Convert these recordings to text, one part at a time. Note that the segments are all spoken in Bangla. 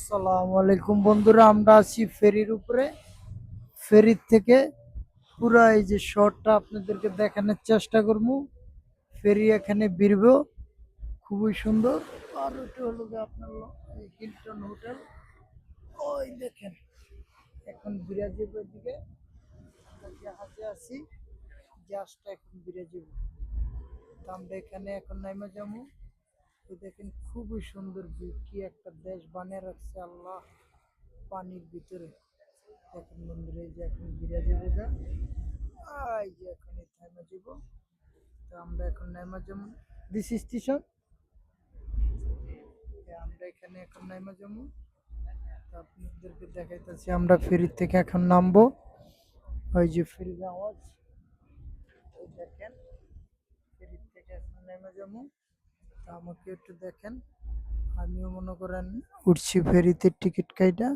আসসালামু আলাইকুম বন্ধুরা, আমরা আছি ফেরির উপরে। ফেরির থেকে পুরো এই যে শহরটা আপনাদেরকে দেখানোর চেষ্টা করবো। ফেরি এখানে বিরব, খুবই সুন্দর। আর ওটা হলো গিয়ে আপনার এই হিলটন হোটেল। ওই দেখেন, এখন বিরাজীবের দিকে আমরা জাহাজে আছি, জাহাজটা এখন বিরাজীব। তো আমরা এখানে এখন নাইমা যাবো। তো দেখেন খুবই সুন্দর ভিউ, কি একটা দেশ বানিয়ে রাখছে আল্লাহ পানির ভিতরে। দেখেন বন্ধুরা, এই যে এখন বিরাজে বোঝা, এই যে এখন এই থাইমা যাব। তো আমরা এখন নাইমা যাবো, দিস স্টেশন। আমরা এখানে এখন নাইমা যাবো। তো আপনাদেরকে দেখাইতেছি, আমরা ফেরি থেকে এখন নামবো। ওই যে ফেরির আওয়াজ, ওই দেখেন ফেরি থেকে এখন নেমে যাবো। তো আমাকে একটু দেখেন, আমিও মনে করেন উঠছি ফেরিতে, টিকিট কাইটা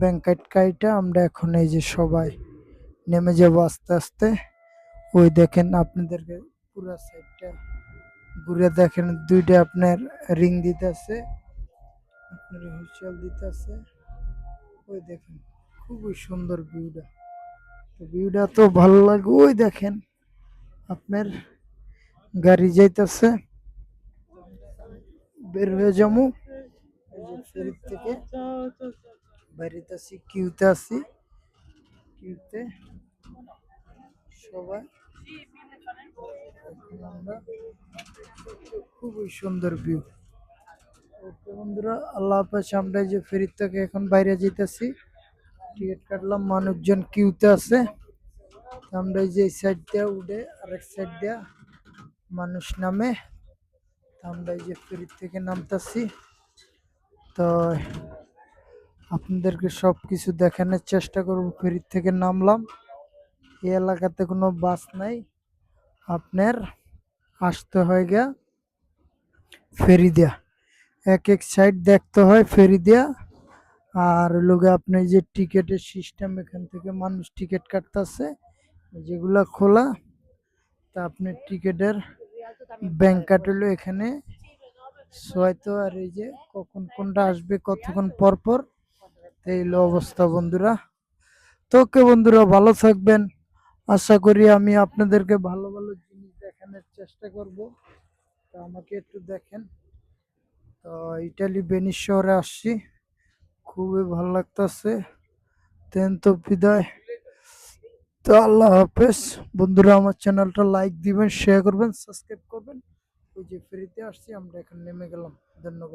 ব্যাংক কাইটা আমরা এখন এই যে সবাই নেমে যাবো আস্তে আস্তে। ওই দেখেন আপনাদেরকে পুরো সাইডটা ঘুরে দেখেন, দুইটা আপনার রিং দিতেছে, আপনার হুইসেল দিতেছে। ওই দেখেন খুবই সুন্দর ভিউটা। তো ভিউটা তো ভালো লাগে। ওই দেখেন আপনার গাড়ি যাইতেছে, বের হয়ে যাবো এই যে ফেরির থেকে। বাড়িতে আছি, কিউতে আছি, কিউতে সবাই। এখন আমরা খুবই সুন্দর ভিউ। ওকে বন্ধুরা, আল্লাহ হাফেজ। আমরা এই যে ফেরির থেকে এখন বাইরে যেতেছি, টিকিট কাটলাম, মানুষজন কিউতে আছে। তো আমরা এই যে এই সাইড দিয়ে উঠে আরেক সাইড দিয়ে মানুষ নামে। তো আমরা এই যে ফেরির থেকে নামতেছি। তো আপনাদেরকে সব কিছু দেখানোর চেষ্টা করব। ফেরির থেকে নামলাম, এই এলাকাতে কোনো বাস নাই, আপনার আসতে হয় গা ফেরি দিয়া, এক এক সাইড দেখতে হয় ফেরি দিয়া। আর লোকে আপনি যে টিকেটের সিস্টেম, এখান থেকে মানুষ টিকিট কাটতেছে, যেগুলা খোলা। তা আপনি টিকিটের ব্যাংক কাটলো এখানে হয়তো। আর এই যে কখন কোনটা আসবে, কতক্ষণ পর পর, এই হলো অবস্থা বন্ধুরা। তো ওকে বন্ধুরা, ভালো থাকবেন। আশা করি আমি আপনাদেরকে ভালো ভালো জিনিস দেখানোর চেষ্টা করব। তো আমাকে একটু দেখেন। তো ইটালি ভেনিস শহরে আসছি, খুবই ভালো লাগতেছে। তেন তো বিদায়। তো আল্লাহ হাফেজ বন্ধুরা, আমার চ্যানেলটা লাইক দিবেন, শেয়ার করবেন, সাবস্ক্রাইব করবেন। ওই যে ফ্রিতে আসছি, আমরা এখন নেমে গেলাম। ধন্যবাদ।